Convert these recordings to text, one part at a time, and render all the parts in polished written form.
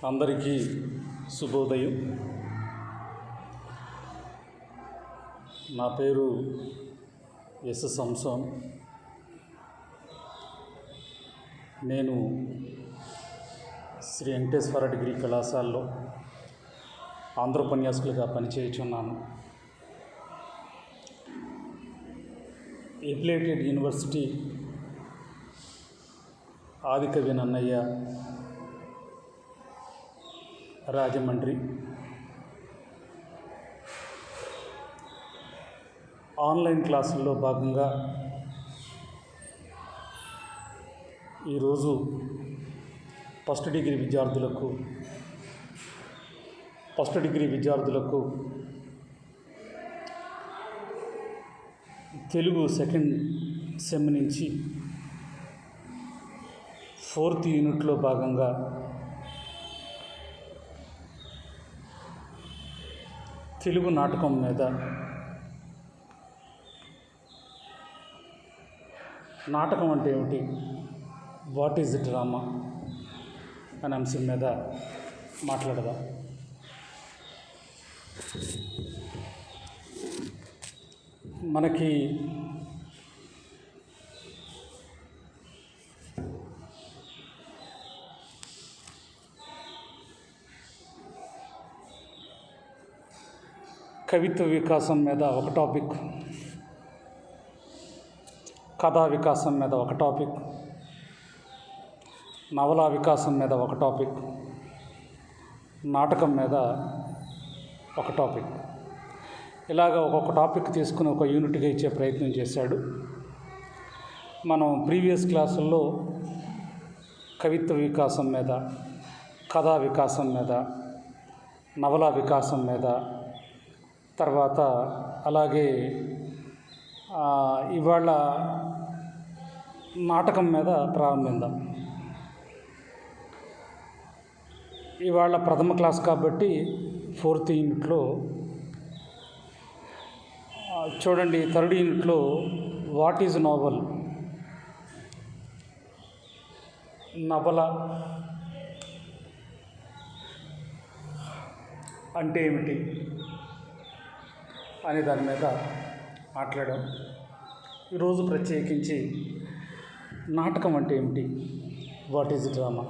అందరికీ శుభోదయం. నా పేరు ఎస్ సంసోన్. నేను శ్రీ వెంకటేశ్వర డిగ్రీ కళాశాలలో ఆంధ్ర ఉపన్యాసకులుగా పనిచేయుచున్నాను. Affiliated university Adikavi Nannaya Rajahmundry online క్లాసుల్లో భాగంగా ఈరోజు ఫస్ట్ డిగ్రీ విద్యార్థులకు తెలుగు సెకండ్ సెమ్ నుంచి 4th యూనిట్లో భాగంగా తెలుగు నాటకం మీద నాటకం అంటే ఏమిటి, వాట్ ఈజ్ డ్రామా అనే అంశం మీద మాట్లాడదాం. మనకి కవిత్వ వికాసం మీద ఒక టాపిక్, కథా వికాసం మీద ఒక టాపిక్, నవలా వికాసం మీద ఒక టాపిక్, నాటకం మీద ఒక టాపిక్, ఇలాగ ఒక్కొక్క టాపిక్ తీసుకుని ఒక యూనిట్గా ఇచ్చే ప్రయత్నం చేశాడు. మనం ప్రీవియస్ క్లాసుల్లో కవిత్వ వికాసం మీద, కథా వికాసం మీద, నవలా వికాసం మీద, తర్వాత అలాగే ఇవాళ నాటకం మీద ప్రారంభిద్దాం. ఇవాళ ప్రథమ క్లాస్ కాబట్టి 4th యూనిట్లో చూడండి. 3rd యూనిట్లో వాట్ ఈజ్ నోవెల్, నవల అంటే ఏమిటి అనే దాని మీద మాట్లాడాం. ఈరోజు ప్రత్యేకించి నాటకం అంటే ఏమిటి, what is drama.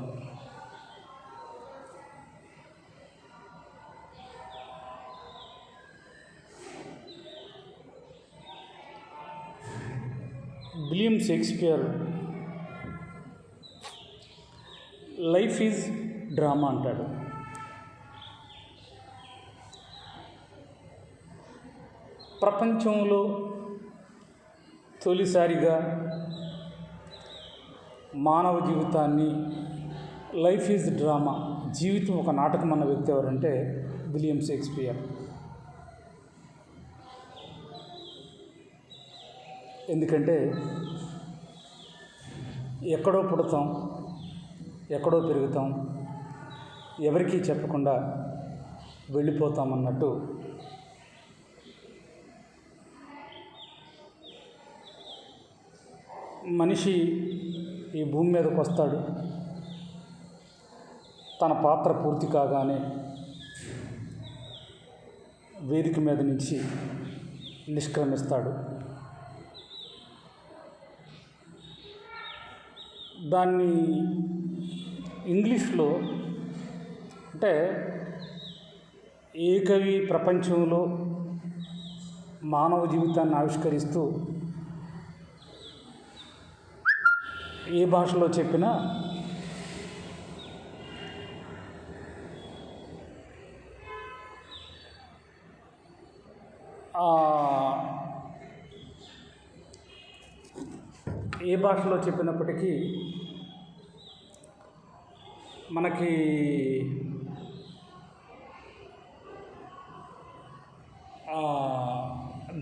William Shakespeare life is drama అంటాడు. ప్రపంచంలో తొలిసారిగా మానవ జీవితాన్ని లైఫ్ ఈజ్ డ్రామా, జీవితం ఒక నాటకం అన్న వ్యక్తి ఎవరంటే విలియం షేక్స్పియర్. ఎందుకంటే ఎక్కడో పుడతాం, ఎక్కడో పెరుగుతాం, ఎవరికీ చెప్పకుండా వెళ్ళిపోతామన్నట్టు మనిషి ఈ భూమి మీదకి వస్తాడు. తన పాత్ర పూర్తి కాగానే వేదిక మీద నుంచి నిష్క్రమిస్తాడు. దాన్ని ఇంగ్లీష్లో అంటే ఏ కవి ప్రపంచంలో మానవ జీవితాన్ని ఆవిష్కరిస్తూ ఏ భాషలో చెప్పినా ఏ భాషలో చెప్పినప్పటికీ మనకి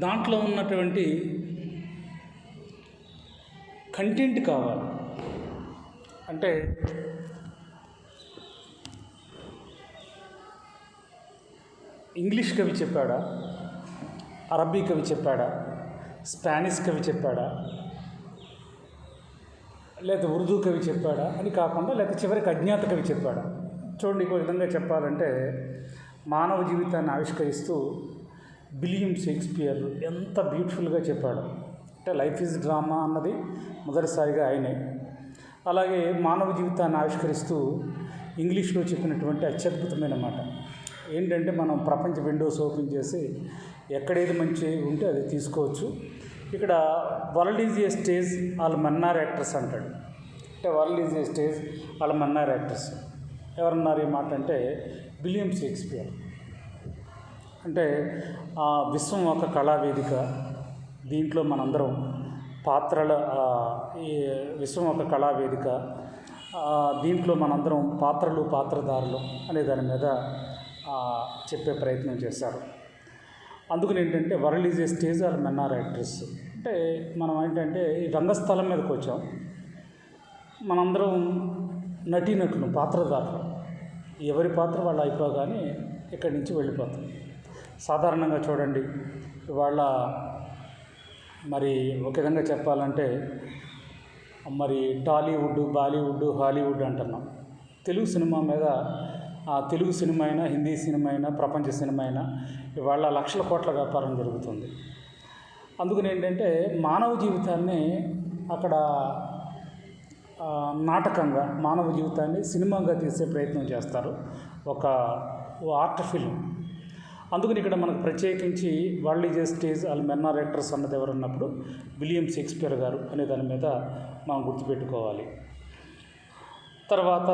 దాంట్లో ఉన్నటువంటి కంటెంట్ కావాలి. అంటే ఇంగ్లీష్ కవి చెప్పాడా, అరబీ కవి చెప్పాడా, స్పానిష్ కవి చెప్పాడా, లేదా ఉర్దూ కవి చెప్పాడా అని కాకుండా, లేకపోతే చివరికి అజ్ఞాత కవి చెప్పాడా, చూడండి, ఇంకో విధంగా చెప్పాలంటే మానవ జీవితాన్ని ఆవిష్కరిస్తూ విలియం షేక్స్పియర్ ఎంత బ్యూటిఫుల్గా చెప్పాడు అంటే లైఫ్ ఈజ్ డ్రామా అన్నది మొదటిసారిగా ఆయనే. అలాగే మానవ జీవితాన్ని ఆవిష్కరిస్తూ ఇంగ్లీష్లో చెప్పినటువంటి అత్యద్భుతమైన మాట ఏంటంటే, మనం ప్రపంచ విండోస్ ఓపెన్ చేసి ఎక్కడేది మంచి ఉంటే అది తీసుకోవచ్చు. ఇక్కడ world is a stage all Mannar actors అంటాడు. అంటే world is a stage all Mannar actors ఎవరన్నారు ఈ మాట అంటే విలియం షేక్స్పియర్. అంటే విశ్వం ఒక కళావేదిక, దీంట్లో మనందరం పాత్రల ఈ విశ్వం ఒక కళావేదిక, దీంట్లో మనందరం పాత్రలు పాత్రధారులు అనే దాని మీద చెప్పే ప్రయత్నం చేశారు. అందుకని ఏంటంటే world is a stage are men are actors అంటే మనం ఏంటంటే ఈ రంగస్థలం మీదకి వచ్చాం, మనందరం నటీనటులు పాత్రధారులు, ఎవరి పాత్ర వాళ్ళు అయిపోగానే ఇక్కడి నుంచి వెళ్ళిపోతాం. సాధారణంగా చూడండి, ఇవాళ మరి ఒక విధంగా చెప్పాలంటే మరి టాలీవుడ్, బాలీవుడ్, హాలీవుడ్ అంటున్నాం. తెలుగు సినిమా మీద తెలుగు సినిమా అయినా, హిందీ సినిమా అయినా, ప్రపంచ సినిమా అయినా ఇవాళ లక్షల కోట్ల వ్యాపారం జరుగుతుంది. అందుకని ఏంటంటే మానవ జీవితాన్ని అక్కడ నాటకంగా, మానవ జీవితాన్ని సినిమాగా తీసే ప్రయత్నం చేస్తారు, ఒక ఆర్ట్ ఫిల్మ్. అందుకని ఇక్కడ మనకు ప్రత్యేకించి world is a stage all men are actors అన్నది ఎవరన్నప్పుడు విలియం షేక్స్పియర్ గారు అనే దాని మీద మనం గుర్తుపెట్టుకోవాలి. తర్వాత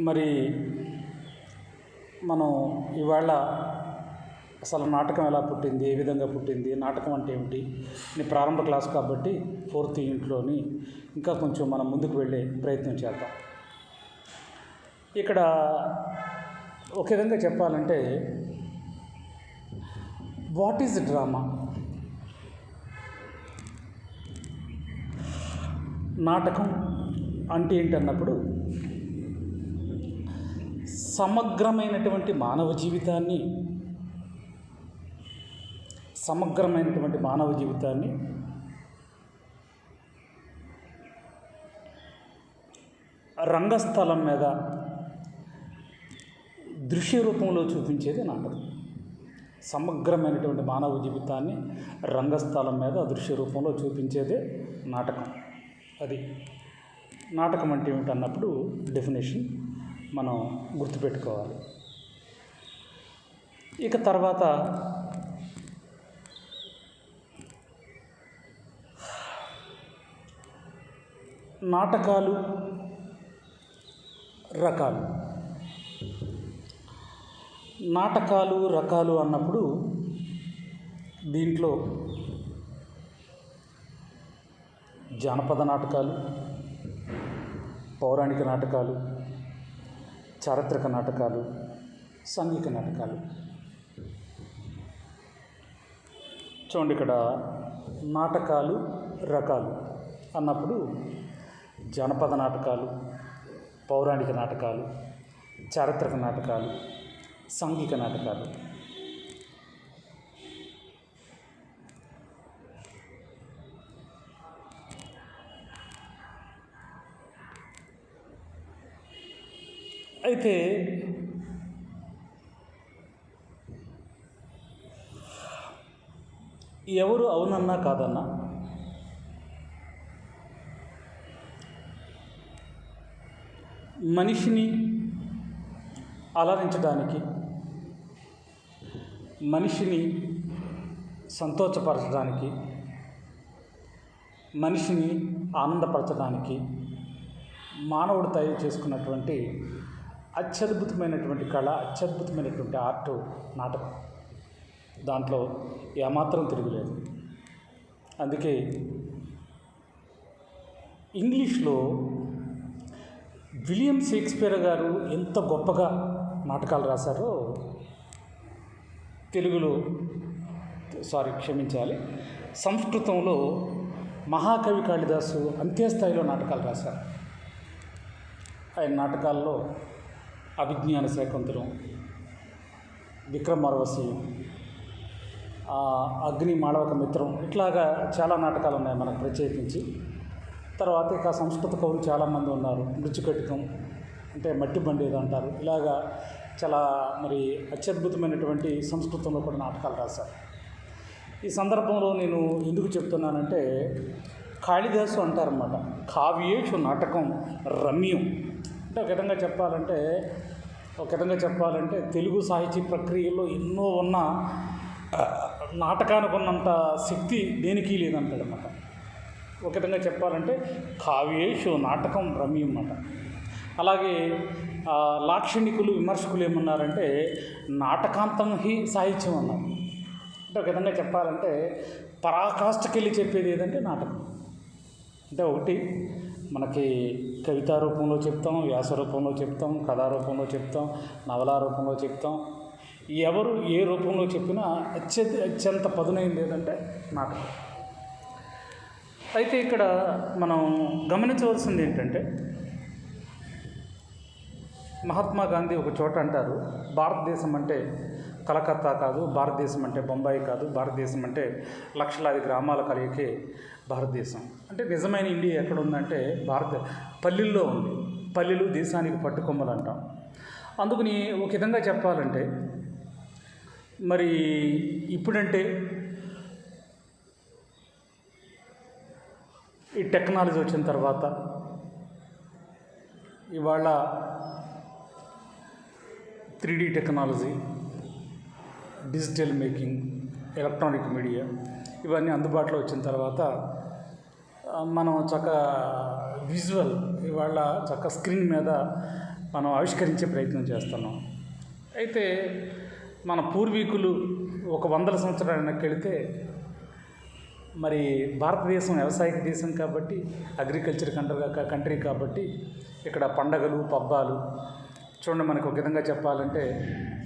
మరి మనం ఇవాళ అసలు నాటకం ఎలా పుట్టింది, ఏ విధంగా పుట్టింది, నాటకం అంటే ఏమిటి అని ప్రారంభ క్లాస్ కాబట్టి 4th యూనిట్లోని ఇంకా కొంచెం మనం ముందుకు వెళ్ళే ప్రయత్నం చేద్దాం. ఇక్కడ ఒక విధంగా చెప్పాలంటే వాట్ ఈజ్ డ్రామా, నాటకం అంటే ఏంటన్నప్పుడు సమగ్రమైనటువంటి మానవ జీవితాన్ని రంగస్థలం మీద దృశ్య రూపంలో చూపించేది నాటకం. సమగ్రమైనటువంటి మానవ జీవితాన్ని రంగస్థలం మీద దృశ్య రూపంలో చూపించేదే నాటకం. అది నాటకం అంటే ఏమిటన్నప్పుడు డెఫినేషన్ మనం గుర్తుపెట్టుకోవాలి. ఇక తర్వాత నాటకాలు రకాలు అన్నప్పుడు దీంట్లో జానపద నాటకాలు, పౌరాణిక నాటకాలు, చారిత్రక నాటకాలు, సాంఘిక నాటకాలు. చూడండి, ఇక్కడ నాటకాలు రకాలు అన్నప్పుడు జానపద నాటకాలు, పౌరాణిక నాటకాలు, చారిత్రక నాటకాలు, సాంఘిక నాటకాలు. అయితే ఎవరు అవునన్నా కాదన్నా మనిషిని అలరించడానికి, మనిషిని సంతోషపరచడానికి, మనిషిని ఆనందపరచడానికి మానవుడు తయారు చేసుకున్నటువంటి అత్యద్భుతమైనటువంటి కళ, అత్యద్భుతమైనటువంటి ఆర్ట్ నాటకం. దాంట్లో ఏమాత్రం తిరుగులేదు. అందుకే ఇంగ్లీష్లో విలియం షేక్స్పియర్ గారు ఎంత గొప్పగా నాటకాలు రాశారో సంస్కృతంలో మహాకవి కాళిదాసు అంత్యస్థాయిలో నాటకాలు రాశారు. ఆయన నాటకాల్లో అభిజ్ఞాన శాకుంతలం, విక్రమార్వశీయం, అగ్ని మాళవక మిత్రం, ఇట్లాగా చాలా నాటకాలు ఉన్నాయి మనకు ప్రత్యేకించి. తర్వాత ఇక సంస్కృత కవులు చాలామంది ఉన్నారు. మృచ్చుకటికం, అంటే మట్టి బండి ఏదో అంటారు. ఇలాగా చాలా మరి అత్యద్భుతమైనటువంటి సంస్కృతంలో కూడా నాటకాలు రాశారు. ఈ సందర్భంలో నేను ఎందుకు చెప్తున్నానంటే, కాళిదాసు అంటారన్నమాట, కావ్యేషు నాటకం రమ్యం. అంటే ఒక విధంగా చెప్పాలంటే తెలుగు సాహిత్య ప్రక్రియలో ఎన్నో ఉన్న నాటకానికి ఉన్నంత శక్తి దేనికి లేదంటాడనమాట. ఒక విధంగా చెప్పాలంటే కావ్యేషు నాటకం రమ్యం అన్నమాట. అలాగే లాక్షణికులు విమర్శకులు ఏమన్నారంటే నాటకాంతం హి సాహిత్యం అన్నారు. అంటే ఒక విధంగా చెప్పాలంటే పరాకాష్ఠకెళ్ళి చెప్పేది ఏదంటే నాటకం. అంటే ఒకటి మనకి కవితా రూపంలో చెప్తాం, వ్యాస రూపంలో చెప్తాం, కథా రూపంలో చెప్తాం, నవలా రూపంలో చెప్తాం. ఎవరు ఏ రూపంలో చెప్పినా అత్యంత పదునైంది ఏదంటే నాటకం. అయితే ఇక్కడ మనం గమనించవలసింది ఏంటంటే, మహాత్మా గాంధీ ఒక చోట అంటారు, భారతదేశం అంటే కలకత్తా కాదు, భారతదేశం అంటే బొంబాయి కాదు, భారతదేశం అంటే లక్షలాది గ్రామాల కలిగికే భారతదేశం. అంటే నిజమైన ఇండియా ఎక్కడ ఉందంటే పల్లెల్లో ఉంది. పల్లెలు దేశానికి పట్టుకొమ్మలు అంటాం. అందుకని ఒక విధంగా చెప్పాలంటే మరి ఇప్పుడంటే ఈ టెక్నాలజీ వచ్చిన తర్వాత ఇవాళ 3D technology, digital making, electronic media ఇవన్నీ అందుబాటులో వచ్చిన తర్వాత మనం విజువల్ ఇవాళ స్క్రీన్ మీద మనం ఆవిష్కరించే ప్రయత్నం చేస్తున్నాం. అయితే మన పూర్వీకులు ఒక 100 సంవత్సరాల వెనక్కి వెళితే మరి భారతదేశం వ్యవసాయక దేశం కాబట్టి, అగ్రికల్చర్ కంట్రీ కాబట్టి ఇక్కడ పండగలు పబ్బాలు చూడండి. మనకు ఒక విధంగా చెప్పాలంటే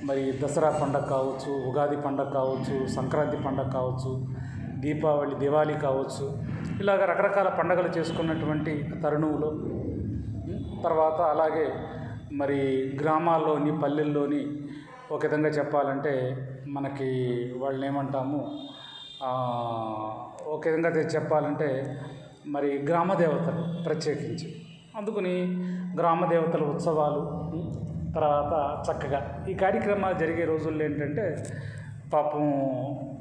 మరి దసరా పండగ కావచ్చు, ఉగాది పండగ కావచ్చు, సంక్రాంతి పండగ కావచ్చు, దివాళీ కావచ్చు, ఇలాగ రకరకాల పండగలు చేసుకున్నటువంటి తరుణంలో తర్వాత అలాగే మరి గ్రామాల్లోని పల్లెల్లోని ఒక విధంగా చెప్పాలంటే మనకి వాళ్ళని ఏమంటాము, ఒక విధంగా చెప్పాలంటే మరి గ్రామ దేవతలు ప్రత్యేకించి, అందుకని గ్రామ దేవతల ఉత్సవాలు తర్వాత చక్కగా ఈ కార్యక్రమాలు జరిగే రోజుల్లో ఏంటంటే పాపం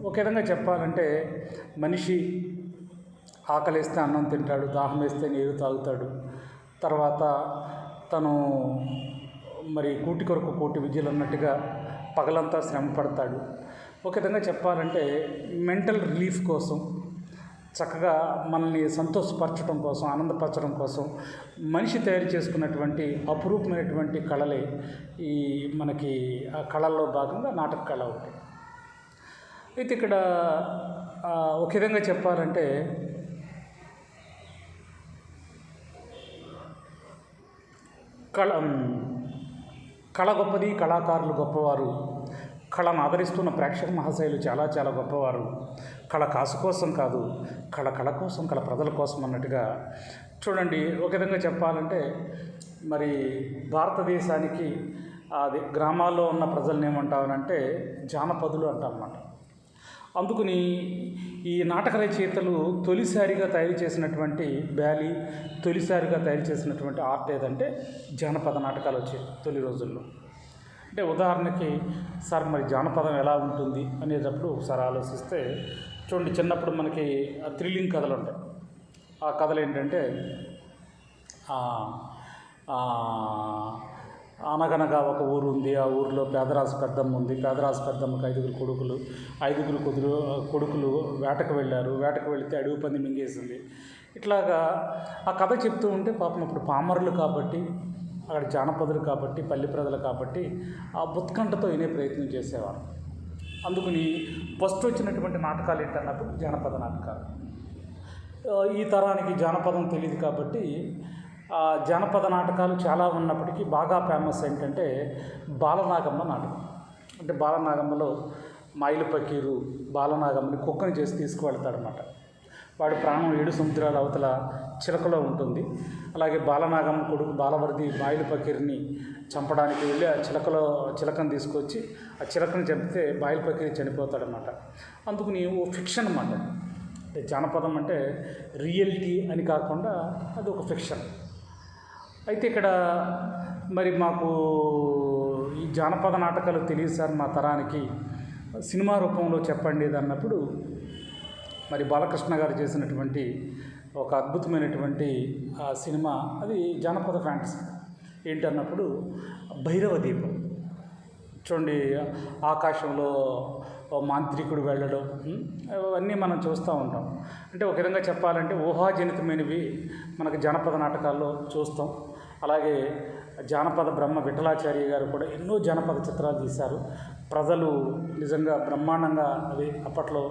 ఒక విధంగా చెప్పాలంటే మనిషి ఆకలిస్తే అన్నం తింటాడు, దాహం వేస్తే నీరు తాగుతాడు, తర్వాత తను మరి కూటి కొరకు కోటి విద్యలు అన్నట్టుగా పగలంతా శ్రమ పడతాడు. ఒక విధంగా చెప్పాలంటే మెంటల్ రిలీఫ్ కోసం, చక్కగా మనల్ని సంతోషపరచడం కోసం, ఆనందపరచడం కోసం మనిషి తయారు చేసుకున్నటువంటి అపురూపమైనటువంటి కళలే ఈ మనకి ఆ కళల్లో భాగంగా నాటక కళ ఒకటి. అయితే ఇక్కడ ఒక విధంగా చెప్పాలంటే కళ గొప్పది, కళాకారులు గొప్పవారు, కళను ఆదరిస్తున్న ప్రేక్షక మహాశయులు చాలా చాలా గొప్పవారు. కళ కాసు కోసం కాదు, కళ కోసం, కళ ప్రజల కోసం అన్నట్టుగా చూడండి. ఒక విధంగా చెప్పాలంటే మరి భారతదేశానికి అది గ్రామాల్లో ఉన్న ప్రజల్ని ఏమంటామనంటే జానపదులు అంటామన్నమాట. అందుకని ఈ నాటక రచయితలు తొలిసారిగా తయారు చేసినటువంటి తొలిసారిగా తయారు చేసినటువంటి ఆర్ట్ ఏదంటే జానపద నాటకాలు వచ్చాయి తొలి రోజుల్లో. అంటే ఉదాహరణకి సార్ మరి జానపదం ఎలా ఉంటుంది అనేటప్పుడు ఒకసారి ఆలోచిస్తే చూడండి, చిన్నప్పుడు మనకి థ్రిల్లింగ్ కథలు ఉంటాయి. ఆ కథలు ఏంటంటే అనగనగా ఒక ఊరు ఉంది, ఆ ఊరిలో పేదరాజు పెద్దమ్మ ఉంది. పేదరాజు పెద్దమ్మకి 5 కొడుకులు వేటకు వెళ్ళారు. వేటకు వెళితే అడవి పంది మింగేసింది. ఇట్లాగా ఆ కథ చెప్తూ ఉంటే పాపం అప్పుడు పామరులు కాబట్టి, అక్కడ జానపదులు కాబట్టి, పల్లె ప్రజలు కాబట్టి ఆ ఉత్కంఠతో వినే ప్రయత్నం చేసేవారు. అందుకని ఫస్ట్ వచ్చినటువంటి నాటకాలు ఏంటన్నప్పుడు జానపద నాటకాలు. ఈ తరానికి జానపదం తెలియదు కాబట్టి ఆ జానపద నాటకాలు చాలా ఉన్నప్పటికీ బాగా ఫేమస్ ఏంటంటే బాలనాగమ్మ నాటకం. అంటే బాలనాగమ్మలో మాయిలు పకీరు బాలనాగమ్మని కుక్కని చేసి తీసుకువెళ్తాడనమాట. వాడి ప్రాణం 7 సముద్రాల అవతల చిలకలో ఉంటుంది. అలాగే బాలనాగమ్మ కొడుకు బాలవర్ది మాయిలు పకీర్ని చంపడానికి వెళ్ళి ఆ చిలకను తీసుకొచ్చి ఆ చిలకను చంపితే మాయిలు పకీర్ చనిపోతాడనమాట. అందుకని ఓ ఫిక్షన్ అన్నమాట. జానపదం అంటే రియాలిటీ అని కాకుండా అది ఒక ఫిక్షన్. అయితే ఇక్కడ మరి మాకు ఈ జానపద నాటకాలు తెలియదు సార్ మా తరానికి, సినిమా రూపంలో చెప్పండి ఇది అన్నప్పుడు మరి బాలకృష్ణ గారు చేసినటువంటి ఒక అద్భుతమైనటువంటి ఆ సినిమా అది జానపద ఫ్యాంటసీ ఏంటన్నప్పుడు భైరవ దీపం. చూడండి, ఆకాశంలో మాంత్రికుడు వెళ్ళడం, అవన్నీ మనం చూస్తూ ఉంటాం. అంటే ఒక విధంగా చెప్పాలంటే ఊహాజనితమైనవి మనకి జానపద నాటకాల్లో చూస్తాం. అలాగే జానపద బ్రహ్మ విఠలాచార్య గారు కూడా ఎన్నో జానపద చిత్రాలు తీశారు. ప్రజలు నిజంగా బ్రహ్మాండంగా అవి అప్పట్లో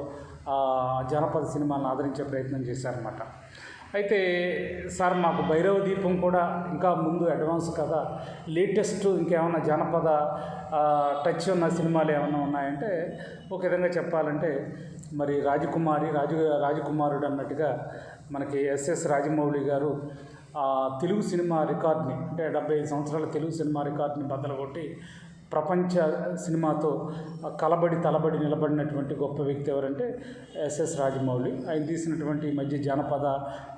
జానపద సినిమాలను ఆదరించే ప్రయత్నం చేశారన్నమాట. అయితే సార్ మాకు భైరవ దీపం కూడా ఇంకా ముందు అడ్వాన్స్ కదా, లేటెస్ట్ ఇంకేమైనా జానపద టచ్ ఉన్న సినిమాలు ఏమైనా ఉన్నాయంటే ఒక విధంగా చెప్పాలంటే మరి రాజకుమారుడు అన్నట్టుగా మనకి ఎస్ఎస్ రాజమౌళి గారు తెలుగు సినిమా రికార్డ్ని, అంటే 75 సంవత్సరాల తెలుగు సినిమా రికార్డ్ని బద్దలు కొట్టి ప్రపంచ సినిమాతో తలబడి నిలబడినటువంటి గొప్ప వ్యక్తి ఎవరంటే ఎస్ఎస్ రాజమౌళి. ఆయన తీసినటువంటి ఈ మధ్య జానపద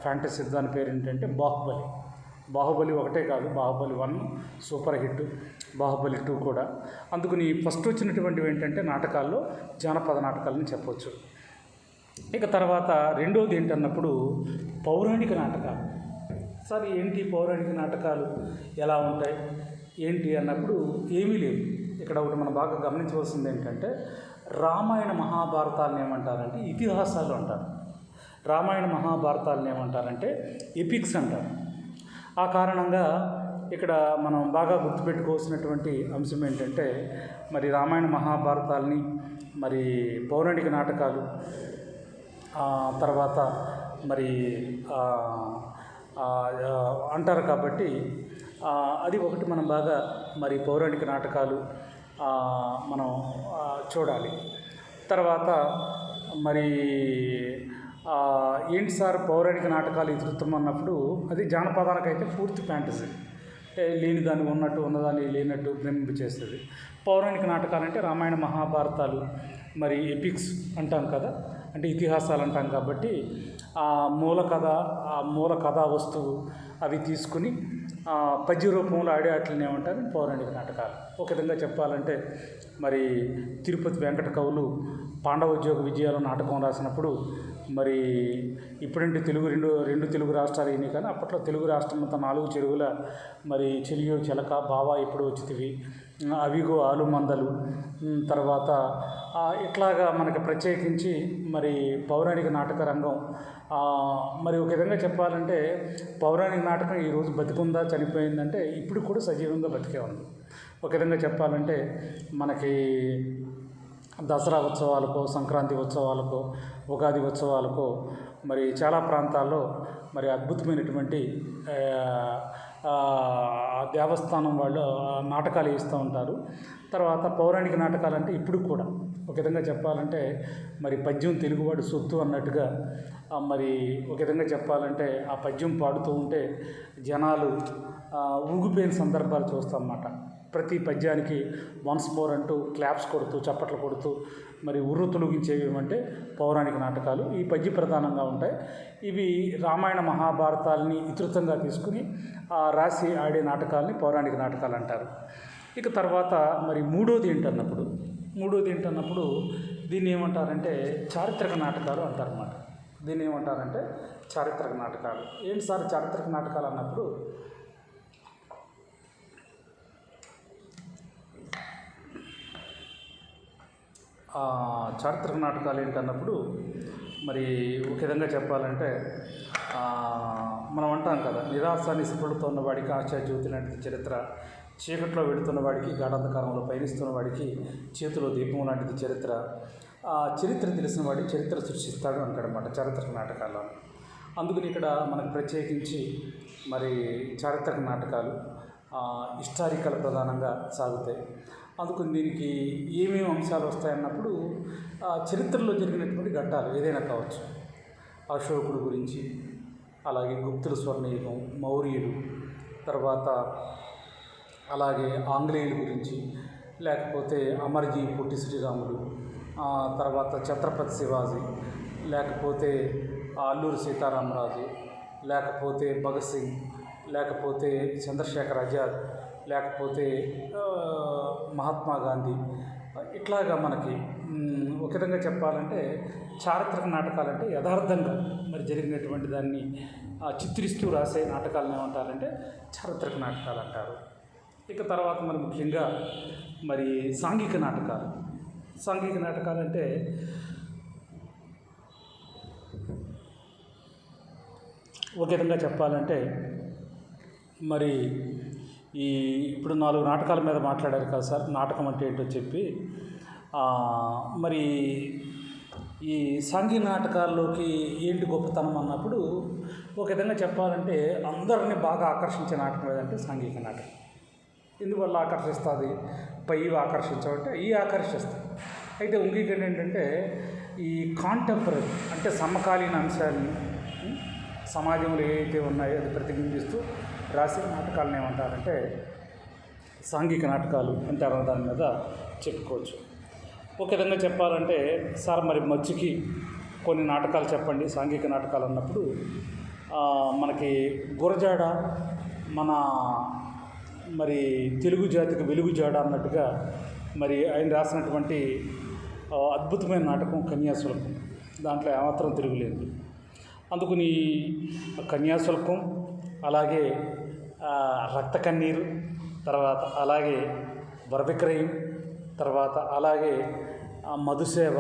ఫ్యాంటసీ దాని పేరు ఏంటంటే బాహుబలి ఒకటే కాదు, బాహుబలి 1 సూపర్ హిట్, బాహుబలి 2 కూడా. అందుకని ఫస్ట్ వచ్చినటువంటివి ఏంటంటే నాటకాల్లో జానపద నాటకాలని చెప్పవచ్చు. ఇక తర్వాత రెండోది ఏంటన్నప్పుడు పౌరాణిక నాటకాలు. సార్ ఏంటి పౌరాణిక నాటకాలు ఎలా ఉంటాయి ఏంటి అన్నప్పుడు ఏమీ లేదు. ఇక్కడ ఒకటి మనం బాగా గమనించవలసింది ఏంటంటే రామాయణ మహాభారతాలను ఏమంటారంటే ఇతిహాసాలు అంటారు, రామాయణ మహాభారతాలను ఏమంటారంటే ఎపిక్స్ అంటారు. ఆ కారణంగా ఇక్కడ మనం బాగా గుర్తుపెట్టుకోవాల్సినటువంటి అంశం ఏంటంటే మరి రామాయణ మహాభారతాలని మరి పౌరాణిక నాటకాలు తర్వాత మరి అంటారు. కాబట్టి అది ఒకటి మనం బాగా మరి పౌరాణిక నాటకాలు మనం చూడాలి. తర్వాత మరి ఏంటి సార్ పౌరాణిక నాటకాలు ఇతృత్వం అన్నప్పుడు అది జానపదానికైతే పూర్తి ఫ్యాంటసీ, లేని దాన్ని ఉన్నట్టు ఉన్నదాన్ని లేనట్టు భ్రమింపచేస్తుంది. పౌరాణిక నాటకాలంటే రామాయణ మహాభారతాలు మరి ఎపిక్స్ అంటాం కదా, అంటే ఇతిహాసాలు అంటాం. కాబట్టి ఆ మూల కథా వస్తువు అవి తీసుకుని పద్య రూపంలో ఆడే వాటిని ఏమంటారు పౌరాణిక నాటకాలు. ఒక విధంగా చెప్పాలంటే మరి తిరుపతి వెంకట కవులు పాండవోద్యోగ విజయాలు నాటకం రాసినప్పుడు మరి ఇప్పుడంటే రెండు తెలుగు రాష్ట్రాలు అయినాయి, కానీ అప్పట్లో తెలుగు రాష్ట్రం అంతా 4 చెరువుల మరి చెలియో చెలక బావా ఇప్పుడు వచ్చితివి, అవిగో ఆలుమందలు, తర్వాత ఇట్లాగా మనకి ప్రత్యేకించి మరి పౌరాణిక నాటక రంగం మరి ఒక విధంగా చెప్పాలంటే పౌరాణిక నాటకం ఈరోజు బతికుందా చనిపోయిందంటే ఇప్పుడు కూడా సజీవంగా బతికే ఉంది. ఒక విధంగా చెప్పాలంటే మనకి దసరా ఉత్సవాలకో, సంక్రాంతి ఉత్సవాలకో, ఉగాది ఉత్సవాలకో మరి చాలా ప్రాంతాల్లో మరి అద్భుతమైనటువంటి దేవస్థానం వాళ్ళు నాటకాలు వేస్తూ ఉంటారు. తర్వాత పౌరాణిక నాటకాలు అంటే ఇప్పుడు కూడా ఒక విధంగా చెప్పాలంటే మరి పద్యం తెలుగువాడు సొత్తు అన్నట్టుగా మరి ఒక విధంగా చెప్పాలంటే ఆ పద్యం పాడుతూ ఉంటే జనాలు ఊగిపోయిన సందర్భాలు చూస్తాం అన్నమాట. ప్రతి పద్యానికి వన్స్ మోర్ అంటూ క్లాప్స్ కొడుతూ చప్పట్లు కొడుతూ మరి ఉర్రు తొలగించేవి ఏమంటే పౌరాణిక నాటకాలు. ఈ పద్య ప్రధానంగా ఉంటాయి. ఇవి రామాయణ మహాభారతాలని విస్తృతంగా తీసుకుని రాసి ఆడే నాటకాలని పౌరాణిక నాటకాలు అంటారు. ఇక తర్వాత మరి మూడోది ఏంటన్నప్పుడు దీన్ని ఏమంటారంటే చారిత్రక నాటకాలు అంటారన్నమాట. దీన్ని ఏమంటారంటే చారిత్రక నాటకాలు. ఏంటి సార్ చారిత్రక నాటకాలు అన్నప్పుడు చారిత్రక నాటకాలు ఏంటన్నప్పుడు మరి ఒక విధంగా చెప్పాలంటే మనం అంటాం కదా, నిరాశ నిస్పృహలతో ఉన్నవాడికి ఆశాజ్యోతి లాంటిది చరిత్ర, చీకట్లో వెడుతున్న వాడికి గాఢాంధకారంలో పయనిస్తున్న వాడికి చేతిలో దీపం లాంటిది చరిత్ర, చరిత్ర తెలిసిన వాడి చరిత్ర సృష్టిస్తాడు అంటాడన్నమాట చారిత్రక నాటకాల్లో. అందుకని ఇక్కడ మనకు ప్రత్యేకించి మరి చారిత్రక నాటకాలు హిస్టారికల్ ప్రధానంగా సాగుతాయి. అందుకని దీనికి ఏమేమి అంశాలు వస్తాయన్నప్పుడు చరిత్రలో జరిగినటువంటి ఘట్టాలు ఏదైనా కావచ్చు, అశోకుడు గురించి, అలాగే గుప్తుల స్వర్ణయుగం, మౌర్యులు, తర్వాత అలాగే ఆంగ్లేయుల గురించి, లేకపోతే అమర్జీ పొట్టి శ్రీరాములు, తర్వాత ఛత్రపతి శివాజీ, లేకపోతే అల్లూరి సీతారామరాజు, లేకపోతే భగత్ సింగ్, లేకపోతే చంద్రశేఖర్ ఆజాద్, లేకపోతే మహాత్మా గాంధీ, ఇట్లాగా మనకి ఒక విధంగా చెప్పాలంటే చారిత్రక నాటకాలంటే యథార్థంగా మరి జరిగినటువంటి దాన్ని చిత్రిస్తూ రాసే నాటకాలను ఏమంటారంటే చారిత్రక నాటకాలు అంటారు. ఇక తర్వాత మరి ముఖ్యంగా మరి సాంఘిక నాటకాలు. సాంఘిక నాటకాలు అంటే ఒక విధంగా చెప్పాలంటే మరి ఇప్పుడు 4 నాటకాల మీద మాట్లాడారు కదా సార్, నాటకం అంటే ఏంటో చెప్పి. మరి ఈ సాంఘిక నాటకాల్లోకి ఏంటి గొప్పతనం అన్నప్పుడు ఒక విధంగా చెప్పాలంటే అందరినీ బాగా ఆకర్షించే నాటకం ఏదంటే సాంఘిక నాటకం. ఎందువల్ల ఆకర్షిస్తుంది? ఇవి ఆకర్షించమంటే ఈ ఆకర్షిస్తాయి. అయితే ఇంకొకటి ఏంటంటే ఈ కాంటెంపరీ అంటే సమకాలీన అంశాన్ని సమాజంలో ఏవైతే ఉన్నాయో అది ప్రతిబింబిస్తూ రాసిన నాటకాలను ఏమంటారంటే సాంఘిక నాటకాలు అంటారు. దాని మీద చెప్పుకోవచ్చు. ఒక విధంగా చెప్పాలంటే సార్ మరి మధ్యకి కొన్ని నాటకాలు చెప్పండి సాంఘిక నాటకాలు అన్నప్పుడు మనకి గురజాడ మన మరి తెలుగు జాతికి వెలుగుజాడ అన్నట్టుగా మరి ఆయన రాసినటువంటి అద్భుతమైన నాటకం కన్యాశుల్కం. దాంట్లో ఏమాత్రం తిరుగులేదు. అందుకని కన్యాశుల్కం, అలాగే రక్త కన్నీరు, తర్వాత అలాగే వరవిక్రయం, తర్వాత అలాగే మధుసేవ,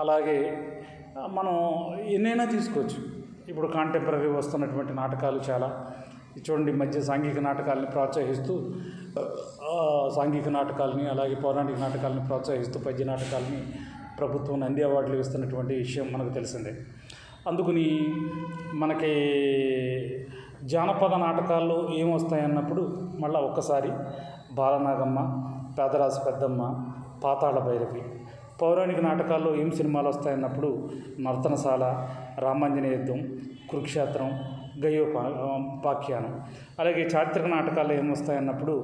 అలాగే మనం ఎన్నైనా తీసుకోవచ్చు. ఇప్పుడు కాంటెంపరీ వస్తున్నటువంటి నాటకాలు చాలా చూడండి. మధ్య సాంఘిక నాటకాలని ప్రోత్సహిస్తూ సాంఘిక నాటకాలని అలాగే పౌరాణిక నాటకాలని ప్రోత్సహిస్తూ పద్య నాటకాలని ప్రభుత్వం నంది అవార్డులు ఇస్తున్నటువంటి విషయం మనకు తెలిసిందే. అందుకని మనకి జానపద నాటకాల్లో ఏమొస్తాయన్నప్పుడు మళ్ళీ ఒక్కసారి బాలనాగమ్మ, పేదరాశి పెద్దమ్మ, పాతాళ భైరవి. పౌరాణిక నాటకాల్లో ఏం సినిమాలు వస్తాయన్నప్పుడు నర్తనశాల, రామాంజనేయ యుద్ధం, కురుక్షేత్రం, గయోపాఖ్యానం. అలాగే చారిత్రక నాటకాల్లో ఏమొస్తాయన్నప్పుడు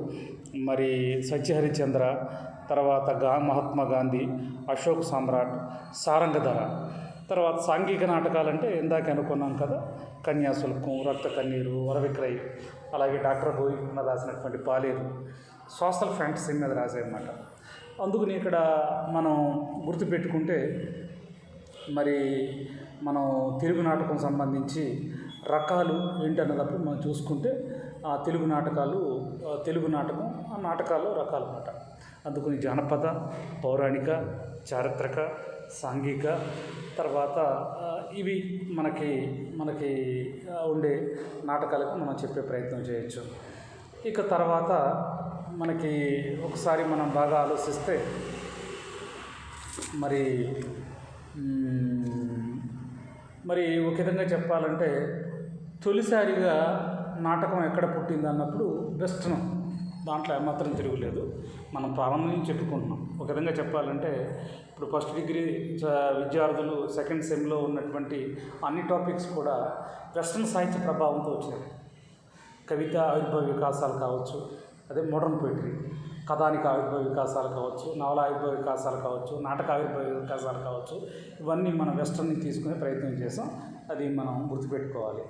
మరి సత్యహరిచంద్ర, తర్వాత మహాత్మా గాంధీ, అశోక్ సమ్రాట్, సారంగధర. తర్వాత సాంఘిక నాటకాలంటే ఇందాక అనుకున్నాం కదా, కన్యాశుల్కం, రక్త కన్నీరు, వరవిక్రయ్, అలాగే డాక్టర్ గోవింద రాసినటువంటి పాలేరు సోషల్ ఫ్యాంటసీ మీద రాసాయన్నమాట. అందుకని ఇక్కడ మనం గుర్తుపెట్టుకుంటే మరి మనం తెలుగు నాటకం సంబంధించి రకాలు ఏంటన్నప్పుడు మనం చూసుకుంటే తెలుగు నాటకం ఆ నాటకాల్లో రకాలు అన్నమాట. అందుకని జానపద, పౌరాణిక, చారిత్రక, సాంఘిక, తర్వాత ఇవి మనకి ఉండే నాటకాలకు మనం చెప్పే ప్రయత్నం చేయొచ్చు. ఇక తర్వాత మనకి ఒకసారి మనం బాగా ఆలోచిస్తే మరి ఒక విధంగా చెప్పాలంటే తొలిసారిగా నాటకం ఎక్కడ పుట్టింది అన్నప్పుడు వెస్ట్రన్, దాంట్లో ఏమాత్రం తిరుగులేదు. మనం ప్రారంభం నుంచి చెప్పుకుంటున్నాం. ఒక విధంగా చెప్పాలంటే ఇప్పుడు ఫస్ట్ డిగ్రీ విద్యార్థులు సెకండ్ సెమ్లో ఉన్నటువంటి అన్ని టాపిక్స్ కూడా వెస్ట్రన్ సాహిత్య ప్రభావంతో వచ్చాయి. కవిత ఆవిర్భావ వికాసాలు కావచ్చు, అదే మోడర్న్ పోయిటరీ, కథానిక ఆవిర్భావ వికాసాలు కావచ్చు, నవల ఆవిర్భావ వికాసాలు కావచ్చు, నాటక ఆవిర్భావ వికాసాలు కావచ్చు, ఇవన్నీ మనం వెస్ట్రన్ని తీసుకునే ప్రయత్నం చేసాం. అది మనం గుర్తుపెట్టుకోవాలి.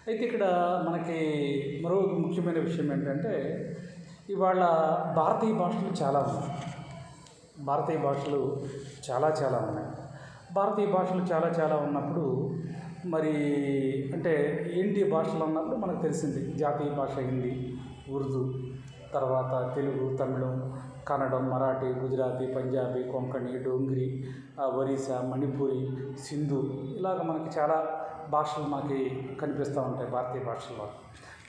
అయితే ఇక్కడ మనకి మరో ముఖ్యమైన విషయం ఏంటంటే ఇవాళ భారతీయ భాషలు చాలా ఉన్నాయి. భారతీయ భాషలు చాలా ఉన్నాయి. భారతీయ భాషలు చాలా ఉన్నప్పుడు మరి అంటే ఏంటి భాషలు అన్నప్పుడు మనకు తెలిసింది జాతీయ భాష హిందీ, ఉర్దూ, తర్వాత తెలుగు, తమిళం, కన్నడం, మరాఠీ, గుజరాతీ, పంజాబీ, కొంకణి, డోంగ్రీ, ఒరిస్సా, మణిపూరి, సింధు, ఇలాగ మనకి చాలా భాషలు మనకి కనిపిస్తూ ఉంటాయి భారతీయ భాషల్లో.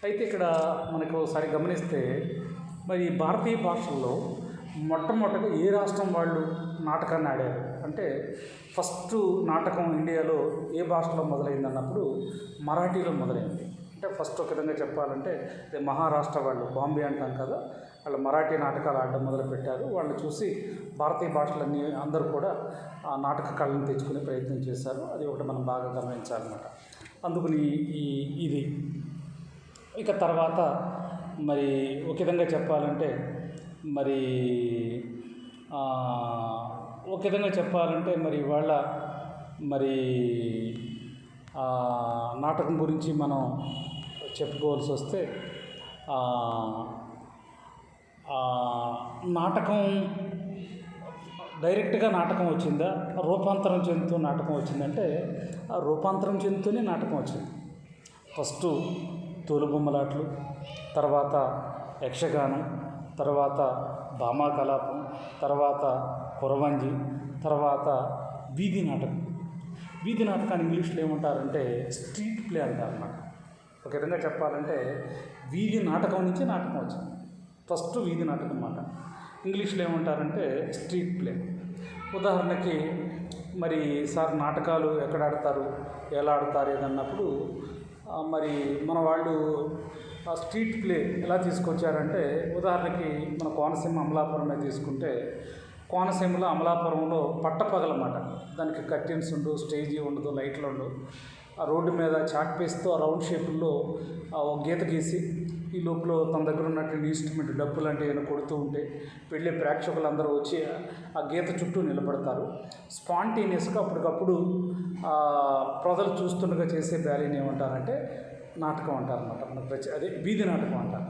అయితే ఇక్కడ మనకు ఒకసారి గమనిస్తే మరి భారతీయ భాషల్లో మొట్టమొదటిగా ఏ రాష్ట్రం వాళ్ళు నాటకాన్ని ఆడారు అంటే ఫస్ట్ నాటకం ఇండియాలో ఏ భాషలో మొదలైంది అన్నప్పుడు మరాఠీలో మొదలైంది. అంటే ఫస్ట్ ఒక విధంగా చెప్పాలంటే మహారాష్ట్ర వాళ్ళు, బాంబే అంటాం కదా, వాళ్ళు మరాఠీ నాటకాలు ఆడడం మొదలుపెట్టారు. వాళ్ళు చూసి భారతీయ భాషలన్నీ అందరూ కూడా ఆ నాటక కళను తెచ్చుకునే ప్రయత్నం చేశారు. అది ఒకటి మనం బాగా గమనించాలన్నమాట. అందుకని ఇది ఇక తర్వాత మరి ఒక విధంగా చెప్పాలంటే మరి ఒక విధంగా చెప్పాలంటే మరి ఇవాళ మరి నాటకం గురించి మనం చెప్పుకోవాల్సి వస్తే నాటకం డైరెక్ట్గా నాటకం వచ్చిందా, రూపాంతరం చెందుతూ నాటకం వచ్చిందంటే ఆ రూపాంతరం చెందుతూనే నాటకం వచ్చింది. ఫస్టు తోలుబొమ్మలాట్లు, తర్వాత యక్షగానం, తర్వాత భామా కలాపం, తర్వాత కురవంజి, తర్వాత వీధి నాటకం. వీధి నాటకాన్ని ఇంగ్లీష్లో ఏమంటారంటే స్ట్రీట్ ప్లే అంటారు అన్నమాట. ఒక విధంగా చెప్పాలంటే వీధి నాటకం నుంచి నాటకం వచ్చింది. ఫస్ట్ వీధి నాటకం అన్నమాట. ఇంగ్లీష్లో ఏమంటారంటే స్ట్రీట్ ప్లే. ఉదాహరణకి మరి సార్ నాటకాలు ఎక్కడ ఆడతారు, ఎలా ఆడతారు ఏదన్నప్పుడు మరి మన వాళ్ళు ఆ స్ట్రీట్ ప్లే ఎలా తీసుకొచ్చారంటే, ఉదాహరణకి మన కోనసీమ అమలాపురమే తీసుకుంటే, కోనసీమలో అమలాపురంలో పట్టపగలమాట. దానికి కర్టెన్స్ ఉండవు, స్టేజీ ఉండదు, లైట్లు ఉండవు. ఆ రోడ్డు మీద చాక్ పీస్తో ఆ రౌండ్ షేపుల్లో ఒక గీత గీసి ఈ లోపల తన దగ్గర ఉన్నటువంటి ఇన్స్ట్రుమెంట్ డప్పు లాంటివి ఏమైనా కొడుతూ ఉంటే వెళ్ళే ప్రేక్షకులందరూ వచ్చి ఆ గీత చుట్టూ నిలబడతారు. స్పాంటేనియస్గా అప్పటికప్పుడు ప్రజలు చూస్తుండగా చేసే బ్యాలీని ఏమంటారంటే నాటకం అంటారన్నమాట. మనకు అదే వీధి నాటకం అంటారు.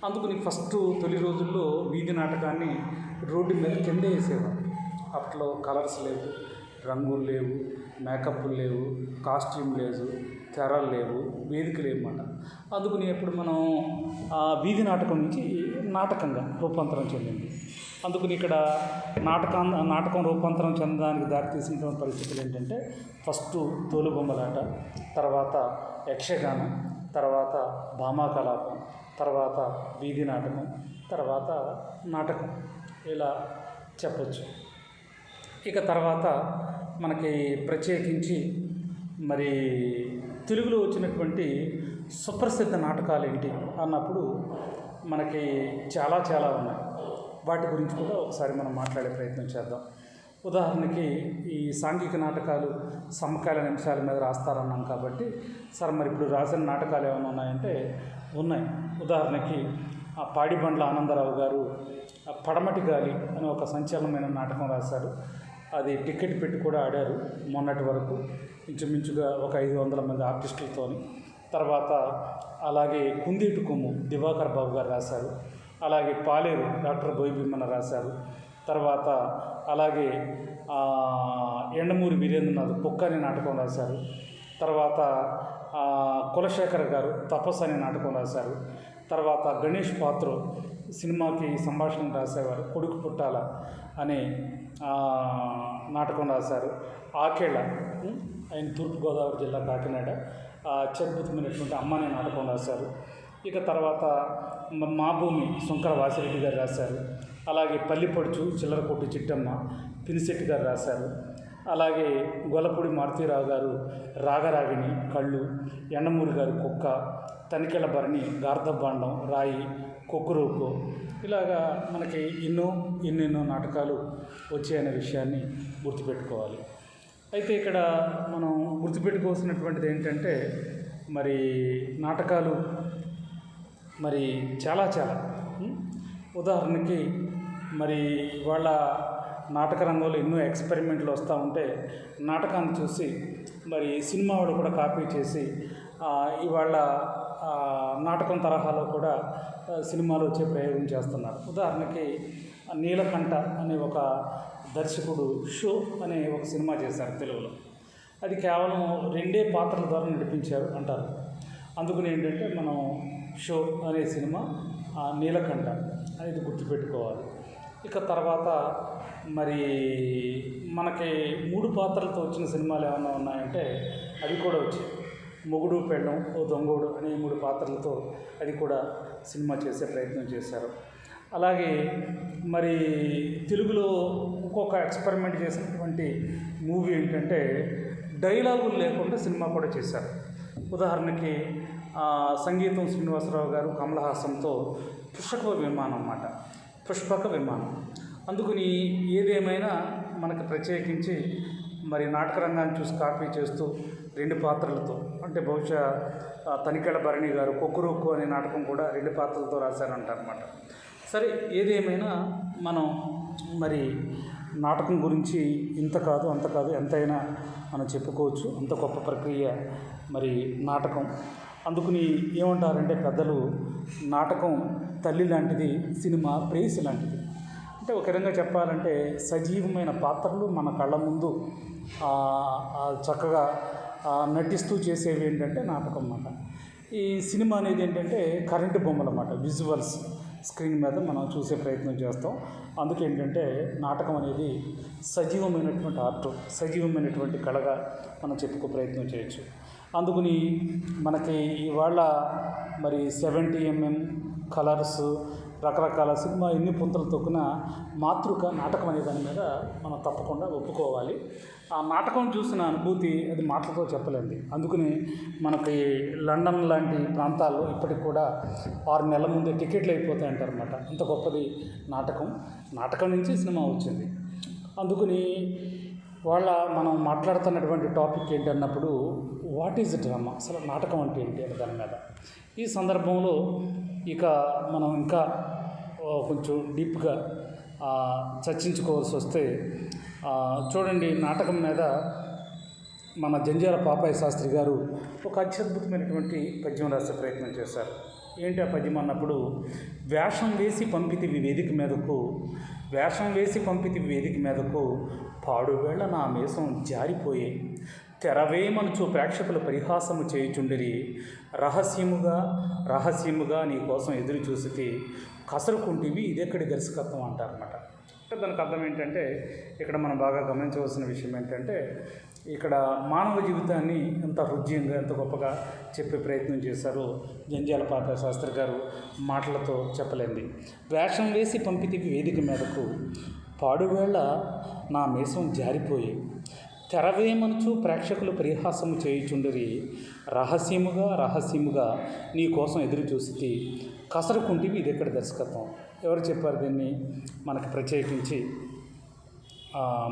అందుకని ఫస్ట్ తొలి రోజుల్లో వీధి నాటకాన్ని రోడ్డు మీద కిందే వేసేవారు. అప్పట్లో కలర్స్ లేవు, రంగులు లేవు, మేకప్లు లేవు, కాస్ట్యూమ్ లేదు, తెరలు లేవు, వేదికలు లేవన్నమాట. అందుకని ఇప్పుడు మనం వీధి నాటకం నుంచి నాటకంగా రూపాంతరం చెందింది. అందుకని ఇక్కడ నాటకం రూపాంతరం చెందడానికి దారితీసినటువంటి పరిస్థితులు ఏంటంటే, ఫస్ట్ తోలుబొమ్మలాట, తర్వాత యక్షగానం, తర్వాత భామా కలాపం, తర్వాత వీధి నాటకం, తర్వాత నాటకం, ఇలా చెప్పచ్చు. ఇక తర్వాత మనకి ప్రత్యేకించి మరి తెలుగులో వచ్చినటువంటి సుప్రసిద్ధ నాటకాలు ఏంటి అన్నప్పుడు మనకి చాలా ఉన్నాయి. వాటి గురించి కూడా ఒకసారి మనం మాట్లాడే ప్రయత్నం చేద్దాం. ఉదాహరణకి ఈ సాంఘిక నాటకాలు సమకాలీన అంశాల మీద రాస్తారన్నాం కాబట్టి, సార్ మరి ఇప్పుడు రాసిన నాటకాలు ఏమైనా ఉన్నాయంటే ఉన్నాయి. ఉదాహరణకి పాడిబండ్ల ఆనందరావు గారు పడమటి గాలి అనే ఒక సంచలనమైన నాటకం రాశారు. అది టికెట్ పెట్టి కూడా ఆడారు మొన్నటి వరకు, ఇంచుమించుగా ఒక 500 మంది ఆర్టిస్టులతోని. తర్వాత అలాగే కుందేటు కొమ్ము దివాకర్ బాబు గారు రాశారు. అలాగే పాలేరు డాక్టర్ బోయి భీమన్న రాశారు. తర్వాత అలాగే ఎండమూరి వీరేంద్రనాథ్ కుక్క అనే నాటకం రాశారు. తర్వాత కులశేఖర్ గారు తపస్సు అనే నాటకం రాశారు. తర్వాత గణేష్ పాత్ర సినిమాకి సంభాషణ రాసేవారు, కొడుకు పుట్టాల అనే నాటకం రాశారు. ఆకేళ్ళ ఆయన తూర్పుగోదావరి జిల్లా కాకినాడ అత్యద్భుతమైనటువంటి అమ్మ అనే నాటకం రాశారు. ఇక తర్వాత మా భూమి శంకర వాసిరెడ్డి గారు రాశారు. అలాగే పల్లిపడుచు చిల్లరకొట్టు చిట్టమ్మ పినిశెట్టి గారు రాశారు. అలాగే గొల్లపూడి మారుతీరావు గారు రాగరాగిణి కళ్ళు, ఎండమూరి గారు కుక్క, తనికెళ్ళ భరణి గార్ధబాండం రాయి కొక్కురోకు, ఇలాగా మనకి ఎన్నెన్నో నాటకాలు వచ్చాయనే విషయాన్ని గుర్తుపెట్టుకోవాలి. అయితే ఇక్కడ మనం గుర్తుపెట్టుకోవాల్సినటువంటిది ఏంటంటే, మరి నాటకాలు మరి చాలా ఉదాహరణకి మరి వాళ్ళ నాటక రంగంలో ఎన్నో ఎక్స్పెరిమెంట్లు వస్తూ ఉంటే నాటకాన్ని చూసి మరి సినిమా వాళ్ళు కూడా కాపీ చేసి ఇవాళ నాటకం తరహాలో కూడా సినిమాలు వచ్చే ప్రయోగం చేస్తున్నారు. ఉదాహరణకి నీలకంఠ అనే ఒక దర్శకుడు షో అనే ఒక సినిమా చేశారు తెలుగులో. అది కేవలం 2 పాత్రల ద్వారా నడిపించారు అంటారు. అందుకని ఏంటంటే మనం షో అనే సినిమా నీలకంఠ అనేది గుర్తుపెట్టుకోవాలి. ఇక తర్వాత మరి మనకి 3 పాత్రలతో వచ్చిన సినిమాలు ఏమైనా ఉన్నాయంటే అవి కూడా వచ్చాయి. మొగుడు పెళ్ళం ఓ దొంగోడు అనే 3 పాత్రలతో అది కూడా సినిమా చేసే ప్రయత్నం చేశారు. అలాగే మరి తెలుగులో ఇంకొక ఎక్స్పెరిమెంట్ చేసినటువంటి మూవీ ఏంటంటే డైలాగులు లేకుండా సినిమా కూడా చేశారు. ఉదాహరణకి సంగీతం శ్రీనివాసరావు గారు కమల్ హాసన్తో పుష్పక విమానం. అందుకని ఏదేమైనా మనకు ప్రత్యేకించి మరి నాటక రంగాన్ని చూసి కాపీ చేస్తూ 2 పాత్రలతో, అంటే బహుశా తనికెళ్ళ భరణి గారు కొక్కురోకు అనే నాటకం కూడా 2 పాత్రలతో రాశారంటారన్నమాట. సరే, ఏదేమైనా మనం మరి నాటకం గురించి ఇంత కాదు అంత కాదు ఎంతైనా మనం చెప్పుకోవచ్చు. అంత గొప్ప ప్రక్రియ మరి నాటకం. అందుకని ఏమంటారంటే పెద్దలు నాటకం తల్లి లాంటిది, సినిమా ప్రేయసి లాంటిది. అంటే ఒక విధంగా చెప్పాలంటే సజీవమైన పాత్రలు మన కళ్ళ ముందు చక్కగా నటిస్తూ చేసేవి ఏంటంటే నాటకం అన్నమాట. ఈ సినిమా అనేది ఏంటంటే కరెంటు బొమ్మలు అన్నమాట, విజువల్స్ స్క్రీన్ మీద మనం చూసే ప్రయత్నం చేస్తాం. అందుకే ఏంటంటే నాటకం అనేది సజీవమైనటువంటి ఆర్ట్, సజీవమైనటువంటి కళగా మనం చెప్పుకో ప్రయత్నం చేయొచ్చు. అందుకని మనకి ఇవాళ మరి 70 mm కలర్స్, రకరకాల సినిమా ఎన్ని పుంతలు తొక్కిన మాతృక నాటకం అనే దాని మీద మనం తప్పకుండా ఒప్పుకోవాలి. ఆ నాటకం చూసిన అనుభూతి అది మాటలతో చెప్పలేండి. అందుకని మనకి లండన్ లాంటి ప్రాంతాల్లో ఇప్పటికి కూడా 6 నెలల ముందే టికెట్లు అయిపోతాయి అంటారన్నమాట. అంత గొప్పది నాటకం. నాటకం నుంచి సినిమా వచ్చింది. అందుకని మనం మాట్లాడుతున్నటువంటి టాపిక్ ఏంటన్నప్పుడు వాట్ ఈజ్ డ్రామా, అసలు నాటకం అంటే ఏంటి అనే దాని మీద ఈ సందర్భంలో ఇక మనం ఇంకా కొంచెం డీప్గా చర్చించుకోవాల్సి వస్తే చూడండి, నాటకం మీద మన జంధ్యాల పాపయ్య శాస్త్రి గారు ఒక అత్యద్భుతమైనటువంటి పద్యం రాసే ప్రయత్నం చేశారు. ఏంటి ఆ పద్యం అన్నప్పుడు, వేషం వేసి పంపితివి వేదిక మీదకు, వేషం వేసి పంపితివి వేదిక మీదకు, పాడువేళ నా మీసం జారిపోయే, తెరవేమనుచు ప్రేక్షకులు పరిహాసము చేయుచుండిరి, రహస్యముగా రహస్యముగా నీ కోసం ఎదురు చూసితే కసరుకుంటివి ఇదెక్కడి దర్శకత్వం అంటారన్నమాట. అంటే దానికి అర్థం ఏంటంటే ఇక్కడ మనం బాగా గమనించవలసిన విషయం ఏంటంటే ఇక్కడ మానవ జీవితాన్ని ఎంత హృద్యంగా ఎంత గొప్పగా చెప్పే ప్రయత్నం చేశారో జంధ్యాల పాపయ్య శాస్త్రి గారు మాటలతో చెప్పలేంది. వేషం వేసి పంపితివి వేదిక మీదకు, పాడువేళ నా మీసం జారిపోయి, తెరవేమనుచు ప్రేక్షకులు పరిహాసము చేయుచుండిరి, రహస్యముగా రహస్యముగా నీ కోసం ఎదురు చూసి కసరుకుంటివి ఇదెక్కడ దర్శకత్వం. ఎవరు చెప్పారు దీన్ని? మనకి ప్రత్యేకించి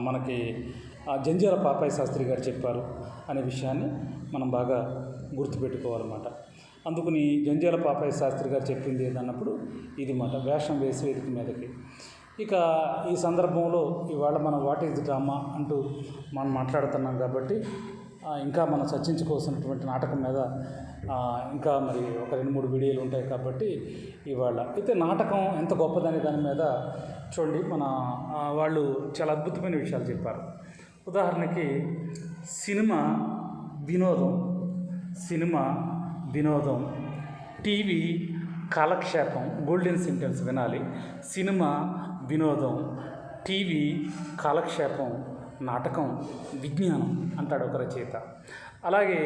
మనకి జంధ్యాల పాపయ్య శాస్త్రి గారు చెప్పారు అనే విషయాన్ని మనం బాగా గుర్తుపెట్టుకోవాలన్నమాట. అందుకని జంధ్యాల పాపయ్య శాస్త్రి గారు చెప్పింది ఏదన్నప్పుడు ఇది మాట, వేషం వేసి వేదిక మీదకి. ఇక ఈ సందర్భంలో ఇవాళ మనం వాట్ ఈజ్ డ్రామా అంటూ మనం మాట్లాడుతున్నాం కాబట్టి ఇంకా మనం చర్చించుకోవాల్సినటువంటి నాటకం మీద ఇంకా మరి ఒక 2-3 వీడియోలు ఉంటాయి కాబట్టి ఇవాళ అయితే నాటకం ఎంత గొప్పదనే దాని మీద చూడండి, మన వాళ్ళు చాలా అద్భుతమైన విషయాలు చెప్పారు. ఉదాహరణకి సినిమా వినోదం, టీవీ కాలక్షేపం, గోల్డెన్ సెంటెన్స్ వినాలి. సినిమా వినోదం, టీవీ కాలక్షేపం, నాటకం విజ్ఞానం అంటాడు ఒక రచయిత. అలాగే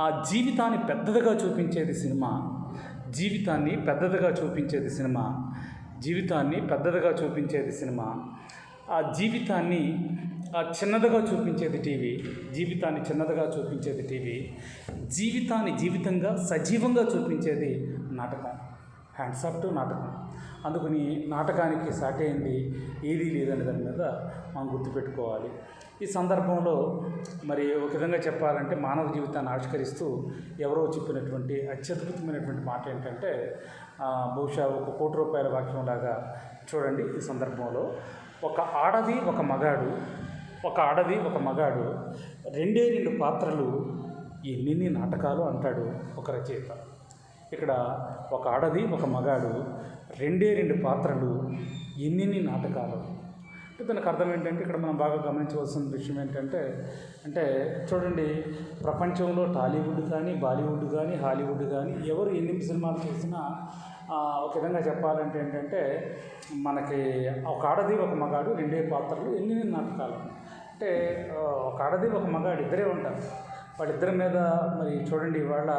ఆ జీవితాన్ని పెద్దదిగా చూపించేది సినిమా, ఆ జీవితాన్ని చిన్నదిగా చూపించేది టీవీ, జీవితంగా సజీవంగా చూపించేది నాటకం. హ్యాండ్స్ ఆఫ్ టు నాటకం. అందుకని నాటకానికి సాటి అయింది ఏదీ లేదనే దాని మీద మనం గుర్తుపెట్టుకోవాలి. ఈ సందర్భంలో మరి ఒక విధంగా చెప్పాలంటే మానవ జీవితాన్ని ఆవిష్కరిస్తూ ఎవరో చెప్పినటువంటి అత్యద్భుతమైనటువంటి మాట ఏంటంటే బహుశా ఒక 1 కోటి రూపాయల వాక్యంలాగా చూడండి. ఈ సందర్భంలో ఒక ఆడది ఒక మగాడు 2 పాత్రలు ఎన్ని నాటకాలు అంటాడు ఒక రచయిత. ఇక్కడ ఒక ఆడది ఒక మగాడు 2 పాత్రలు ఎన్ని నాటకాలు. అంటే దానికి అర్థం ఏంటంటే ఇక్కడ మనం బాగా గమనించవలసిన విషయం ఏంటంటే చూడండి, ప్రపంచంలో టాలీవుడ్ కానీ, బాలీవుడ్ కానీ, హాలీవుడ్ కానీ ఎవరు ఎన్ని సినిమాలు చేసినా ఒక విధంగా చెప్పాలంటే ఏంటంటే మనకి ఒక ఆడది ఒక మగాడు 2 పాత్రలు ఎన్ని నాటకాలు. అంటే ఒక ఆడది ఒక మగాడు ఇద్దరే ఉంటారు. వాళ్ళిద్దరి మీద మరి చూడండి ఇవాళ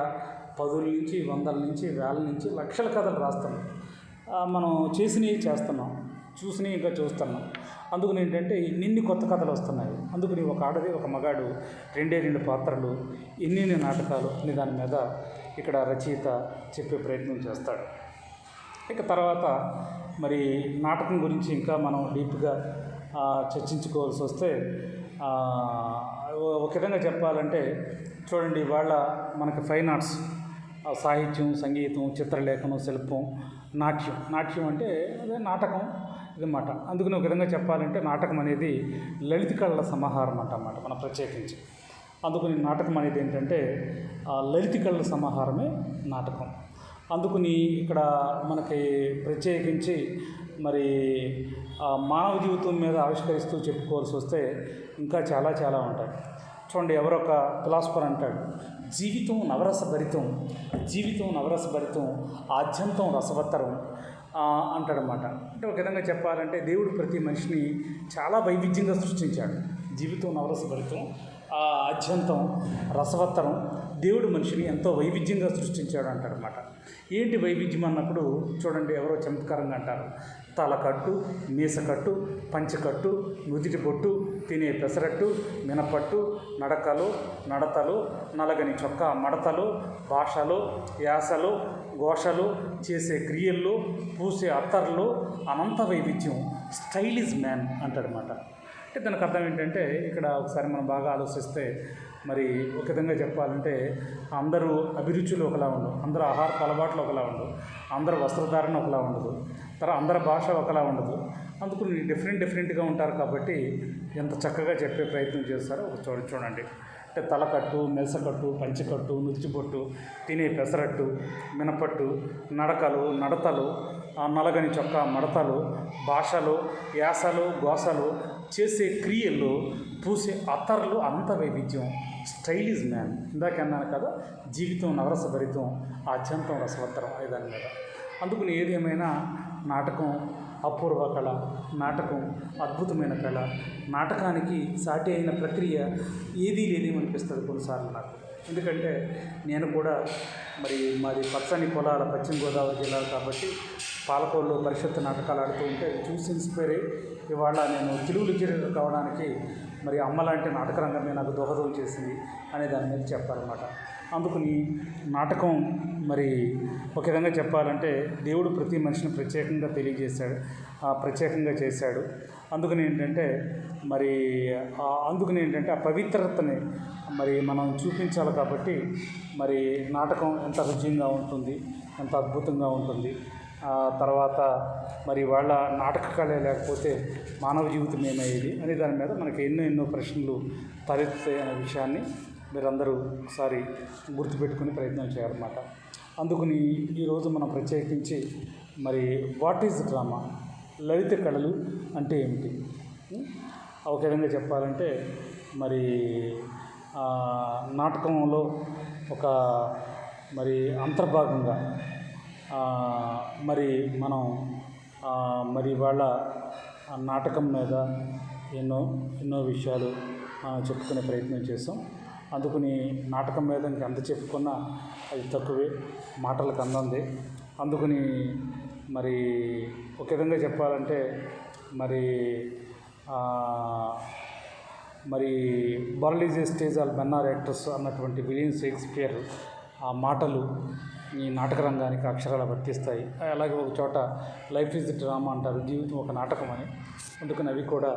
10ల నుంచి 100ల నుంచి 1000ల నుంచి లక్షల కథలు రాస్తున్నాం. మనం చేసినవి చేస్తున్నాం, చూసినవి ఇంకా చూస్తున్నాం. అందుకని ఏంటంటే ఇన్ని కొత్త కథలు వస్తున్నాయి. అందుకని ఒక ఆడది ఒక మగాడు 2 పాత్రలు ఎన్ని నాటకాలు అనే దాని మీద ఇక్కడ రచయిత చెప్పే ప్రయత్నం చేస్తాడు. ఇక తర్వాత మరి నాటకం గురించి ఇంకా మనం డీప్గా చర్చించుకోవాల్సి వస్తే ఒక విధంగా చెప్పాలంటే చూడండి, ఇవాళ మనకి ఫైన్ ఆర్ట్స్, సాహిత్యం, సంగీతం, చిత్రలేఖనం, శిల్పం, నాట్యం అంటే అదే నాటకం ఇదన్నమాట. అందుకని ఒక విధంగా చెప్పాలంటే నాటకం అనేది లలిత కళల సమాహారం అన్నమాట మన ప్రత్యేకించి. అందుకని నాటకం అనేది ఏంటంటే లలిత కళల సమాహారమే నాటకం. అందుకని ఇక్కడ మనకి ప్రత్యేకించి మరి మానవ జీవితం మీద ఆవిష్కరిస్తూ చెప్పుకోవాల్సి వస్తే ఇంకా చాలా చాలా ఉంటాయి. చూడండి, ఎవరొక ఫిలాసఫర్ అంటాడు, జీవితం నవరసభరితం, జీవితం నవరసభరితం, ఆద్యంతం రసవత్తరం అంటాడనమాట. అంటే ఒక విధంగా చెప్పాలంటే దేవుడు ప్రతి మనిషిని చాలా వైవిధ్యంగా సృష్టించాడు. జీవితం నవరసభరితం, ఆద్యంతం రసవత్తరం, దేవుడు మనిషిని ఎంతో వైవిధ్యంగా సృష్టించాడు అంటాడనమాట. ఏంటి వైవిధ్యం అన్నప్పుడు చూడండి, ఎవరో చమత్కారంగా అంటారు, తలకట్టు, మీసకట్టు, పంచకట్టు, నుదిటి బొట్టు, తినే పెసరట్టు, మినపట్టు, నడకలు, నడతలు, నలగని చొక్కా మడతలు, భాషలు, యాసలు, ఘోషలు, చేసే క్రియల్లో, పూసే అత్తర్లు, అనంత వైవిధ్యం, స్టైల్ ఈజ్ మ్యాన్ అంటాడనమాట. అంటే దానికి అర్థం ఏంటంటే, ఇక్కడ ఒకసారి మనం బాగా ఆలోచిస్తే మరి ఒక విధంగా చెప్పాలంటే అందరూ అభిరుచులు ఒకలా ఉండవు, అందరూ ఆహారపు అలవాట్లు ఒకలా ఉండవు, అందరూ వస్త్రధారణ ఒకలా ఉండదు, తర్వాత అందరి భాష ఒకలా ఉండదు. అందుకు డిఫరెంట్గా ఉంటారు. కాబట్టి ఎంత చక్కగా చెప్పే ప్రయత్నం చేస్తారో ఒక చూడండి. అంటే తలకట్టు, మెలసకట్టు, పంచకట్టు, నుచ్చిబొట్టు, తినే పెసరట్టు, మినపట్టు, నడకలు, నడతలు, నలగని చొక్కా మడతలు, భాషలు, యాసలు, గోసలు, చేసే క్రియలు, పూసే అత్తర్లు, అంత వైవిధ్యం, స్టైల్ ఈజ్ మ్యాన్. ఇందాక అన్నాను కదా, జీవితం నవరసభరితం, ఆద్యంతం రసవత్తరం అనే దాని మీద. అందుకని ఏది ఏమైనా నాటకం అపూర్వ కళ, నాటకం అద్భుతమైన కళ, నాటకానికి సాటి అయిన ప్రక్రియ ఏదీ లేదేమనిపిస్తుంది కొన్నిసార్లు నాకు. ఎందుకంటే నేను కూడా మరి మాది పచ్చని పొలాల పశ్చిమ గోదావరి జిల్లా కాబట్టి పాలకొల్లు పరిషత్ నాటకాలు ఆడుతూ ఉంటే చూసి ఇన్స్పైర్ అయ్యి ఇవాళ నేను తెలుగు లెక్చరర్ కావడానికి మరి అమ్మ లాంటి నాటక రంగమే నాకు దోహదం చేసింది అనే దాని మీద చెప్పాలన్నమాట. అందుకని నాటకం మరి ఒక విధంగా చెప్పాలంటే దేవుడు ప్రతి మనిషిని ప్రత్యేకంగా తెలియజేశాడు, ప్రత్యేకంగా చేశాడు. అందుకని ఏంటంటే ఆ పవిత్రతని మరి మనం చూపించాలి. కాబట్టి మరి నాటకం ఎంత రుచిగా ఉంటుంది, ఎంత అద్భుతంగా ఉంటుంది. తర్వాత మరి వాళ్ళ నాటక కళ లేకపోతే మానవ జీవితం ఏమయ్యేది అనే దాని మీద మనకి ఎన్నో ప్రశ్నలు తలెత్తుతాయి అనే విషయాన్ని మీరందరూ ఒకసారి గుర్తుపెట్టుకునే ప్రయత్నం చేయాలన్నమాట. అందుకని ఈరోజు మనం ప్రత్యేకించి మరి వాట్ ఈజ్ డ్రామా, లలిత కళలు అంటే ఏమిటి, ఒక విధంగా చెప్పాలంటే మరి నాటకంలో ఒక మరి అంతర్భాగంగా మరి మనం మరి వాళ్ళ నాటకం మీద ఎన్నో విషయాలు చెప్పుకునే ప్రయత్నం చేసాం. అందుకని నాటకం మీద ఎంత చెప్పుకున్నా అది తక్కువే, మాటలకు అందంది. అందుకని మరి ఒక విధంగా చెప్పాలంటే మరి world is a stage all men are actors అన్నటువంటి విలియం షేక్స్పియర్ ఆ మాటలు ఈ నాటక రంగానికి అక్షరాలు వర్తిస్తాయి. అలాగే ఒక చోట లైఫ్ ఈజ్ డ్రామా అంటారు, జీవితం ఒక నాటకం అని. అందుకని అవి కూడా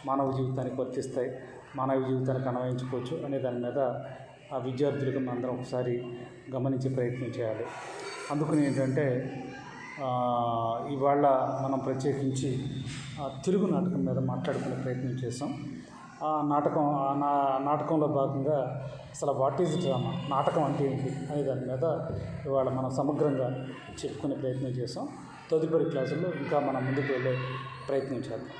మానవ జీవితానికి వర్తిస్తాయి, మానవ జీవితానికి అన్వయించుకోవచ్చు అనే దాని మీద ఆ విద్యార్థులకు అందరం ఒకసారి గమనించే ప్రయత్నం చేయాలి. అందుకని ఏంటంటే ఇవాళ మనం ప్రత్యేకించి తెలుగు నాటకం మీద మాట్లాడుకునే ప్రయత్నం చేసాం. ఆ నాటకంలో భాగంగా అసలు వాట్ ఈజ్ డ్రామా, నాటకం అంటే ఏంటి అనే దాని మీద ఇవాళ మనం సమగ్రంగా చెప్పుకునే ప్రయత్నం చేసాం. తదుపరి క్లాసుల్లో ఇంకా మనం ముందుకు వెళ్ళే ప్రయత్నం చేద్దాం.